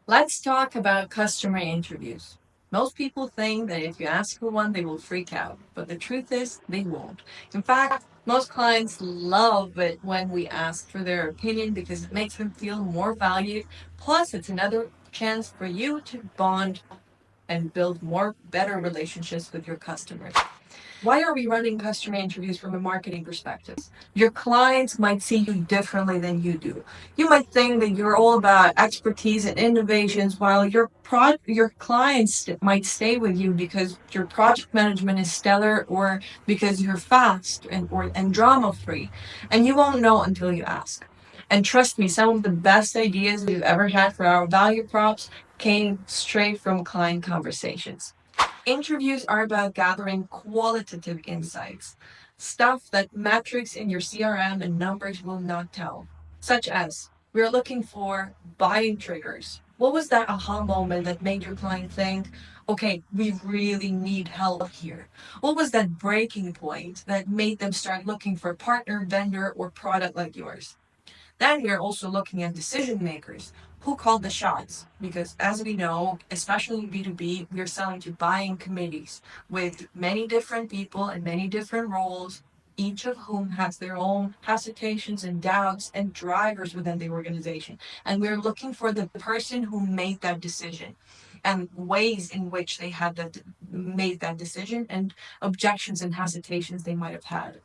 Let's talk about customer interviews. Most people think that if you ask for one, they will freak out, but the truth is, they won't. In fact, most clients love it when we ask for their opinion because it makes them feel more valued. Plus, it's another chance for you to bond and build more better relationships with your customers. Why are we running customer interviews from a marketing perspective? Your clients might see you differently than you do. You might think that you're all about expertise and innovations, while your clients might stay with you because your project management is stellar, or because you're fast and drama free, and you won't know until you ask. And trust me, some of the best ideas we've ever had for our value props came straight from client conversations. Interviews are about gathering qualitative insights, stuff that metrics in your CRM and numbers will not tell, such as we're looking for buying triggers. What was that aha moment that made your client think, okay, we really need help here? What was that breaking point that made them start looking for a partner, vendor, or product like yours? Then we are also looking at decision makers. Who called the shots? Because as we know, especially in B2B, we are selling to buying committees with many different people and many different roles, each of whom has their own hesitations and doubts and drivers within the organization. And we're looking for the person who made that decision and ways in which they had that made that decision and objections and hesitations they might have had.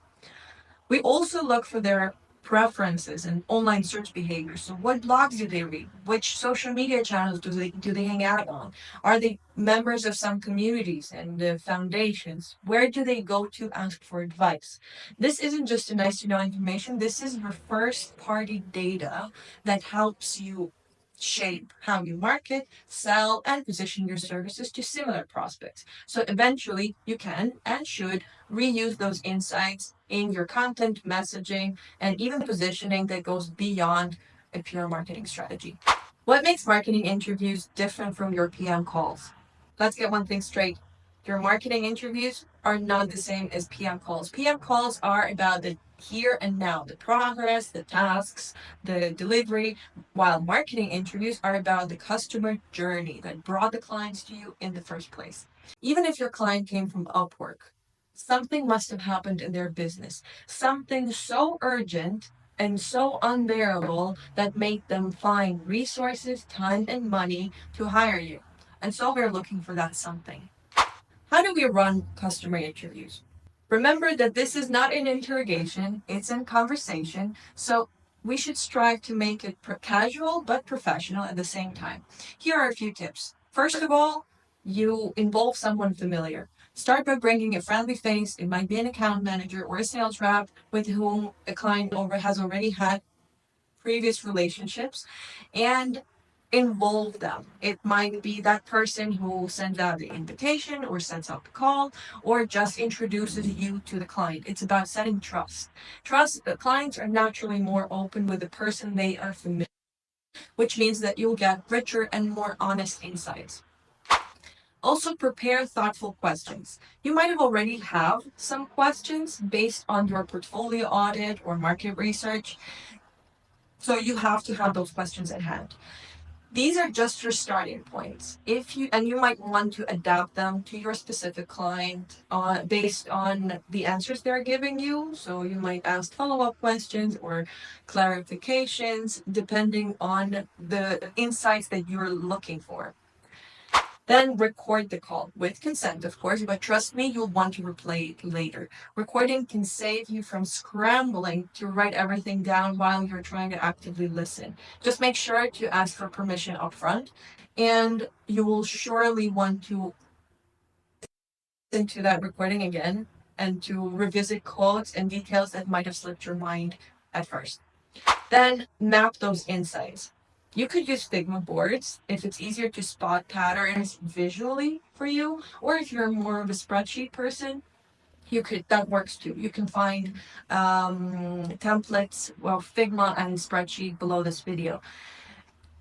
We also look for their preferences and online search behaviors. So what blogs do they read? Which social media channels do they hang out on? Are they members of some communities and foundations? Where do they go to ask for advice? This isn't just a nice to know information. This is your first party data that helps you shape how you market, sell, and position your services to similar prospects. So eventually you can and should reuse those insights in your content, messaging, and even positioning that goes beyond a pure marketing strategy. What makes marketing interviews different from your PM calls? Let's get one thing straight. Your marketing interviews are not the same as PM calls. PM calls are about the here and now, the progress, the tasks, the delivery, while marketing interviews are about the customer journey that brought the clients to you in the first place. Even if your client came from Upwork, something must have happened in their business. Something so urgent and so unbearable that made them find resources, time, and money to hire you. And so we're looking for that something. How do we run customer interviews? Remember that this is not an interrogation, it's a conversation. So we should strive to make it casual but professional at the same time. Here are a few tips. First of all, you involve someone familiar. Start by bringing a friendly face. It might be an account manager or a sales rep with whom a client has already had previous relationships, and involve them. It might be that person who sends out the invitation or sets up the call or just introduces you to the client. It's about setting trust. Clients are naturally more open with the person they are familiar, which means that you'll get richer and more honest insights. Also, prepare thoughtful questions. You might have already have some questions based on your portfolio audit or market research, so you have to have those questions at hand. These are just your starting points. If you and you might want to adapt them to your specific client based on the answers they're giving you. So you might ask follow-up questions or clarifications depending on the insights that you're looking for. Then record the call with consent, of course, but trust me, you'll want to replay it later. Recording can save you from scrambling to write everything down while you're trying to actively listen. Just make sure to ask for permission up front, and you will surely want to listen to that recording again and to revisit quotes and details that might have slipped your mind at first. Then map those insights. You could use Figma boards if it's easier to spot patterns visually for you, or if you're more of a spreadsheet person, you could that works too. You can find templates, well, Figma and spreadsheet below this video.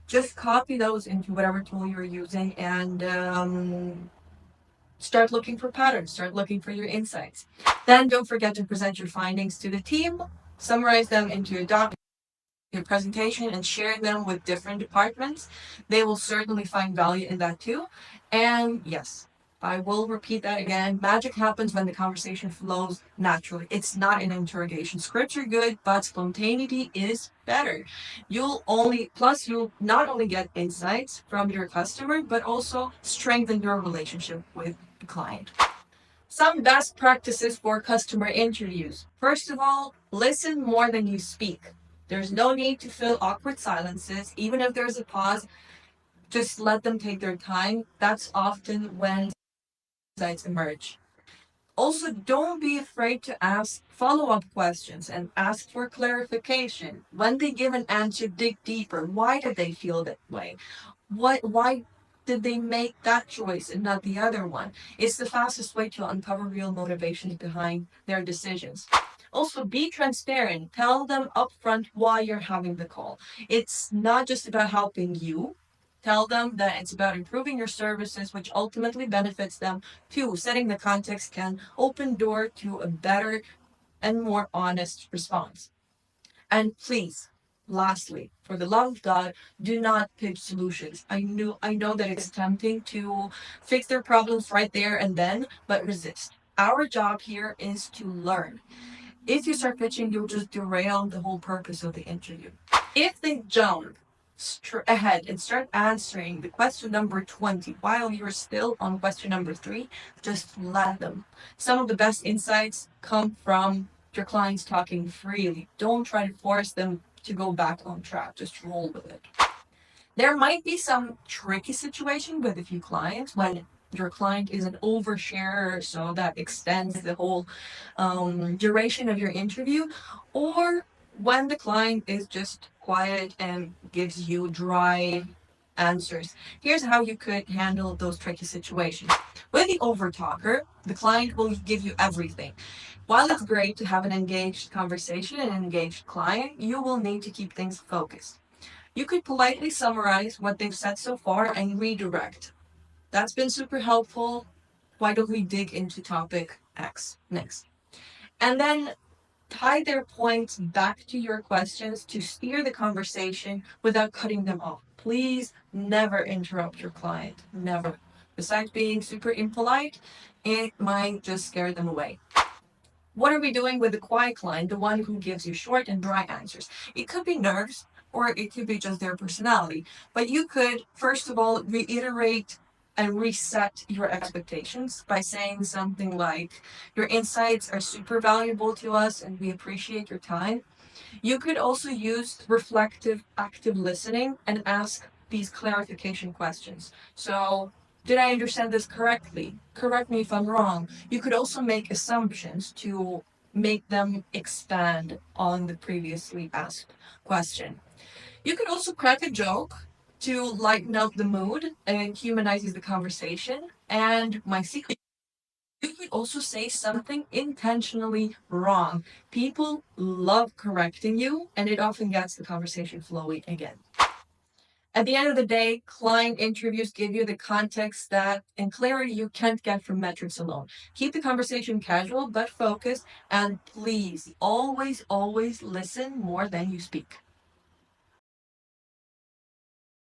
Just copy those into whatever tool you're using and start looking for patterns. Start looking for your insights. Then don't forget to present your findings to the team. Summarize them into a document your presentation and share them with different departments, they will certainly find value in that too. And yes, I will repeat that again. Magic happens when the conversation flows naturally. It's not an interrogation. Scripts are good, but spontaneity is better. You'll not only get insights from your customer, but also strengthen your relationship with the client. Some best practices for customer interviews. First of all, listen more than you speak. There's no need to fill awkward silences. Even if there's a pause, just let them take their time. That's often when insights emerge. Also, don't be afraid to ask follow up questions and ask for clarification. When they give an answer, dig deeper. Why did they feel that way? Why did they make that choice and not the other one? It's the fastest way to uncover real motivations behind their decisions. Also, be transparent. Tell them upfront why you're having the call. It's not just about helping you. Tell them that it's about improving your services, which ultimately benefits them too. Setting the context can open door to a better and more honest response. And please, lastly, for the love of God, do not pitch solutions. I know that it's tempting to fix their problems right there and then, but resist. Our job here is to learn. If you start pitching, you'll just derail the whole purpose of the interview. If they jump ahead and start answering the question number 20 while you're still on question number 3, just let them. Some of the best insights come from your clients talking freely. Don't try to force them to go back on track, just roll with it. There might be some tricky situation with a few clients when your client is an oversharer, so that extends the whole duration of your interview, or when the client is just quiet and gives you dry answers. Here's how you could handle those tricky situations. With the overtalker, the client will give you everything. While it's great to have an engaged conversation and an engaged client, you will need to keep things focused. You could politely summarize what they've said so far and redirect. That's been super helpful. Why don't we dig into topic X next? And then tie their points back to your questions to steer the conversation without cutting them off. Please never interrupt your client. Never. Besides being super impolite, it might just scare them away. What are we doing with the quiet client, the one who gives you short and dry answers? It could be nerves or it could be just their personality. But you could, first of all, reiterate and reset your expectations by saying something like, your insights are super valuable to us and we appreciate your time. You could also use reflective, active listening and ask these clarification questions. So, did I understand this correctly? Correct me if I'm wrong. You could also make assumptions to make them expand on the previously asked question. You could also crack a joke to lighten up the mood and humanizes the conversation. And my secret, you could also say something intentionally wrong. People love correcting you, and it often gets the conversation flowing again. At the end of the day, client interviews give you the context that and clarity you can't get from metrics alone. Keep the conversation casual but focused, and please always, always listen more than you speak.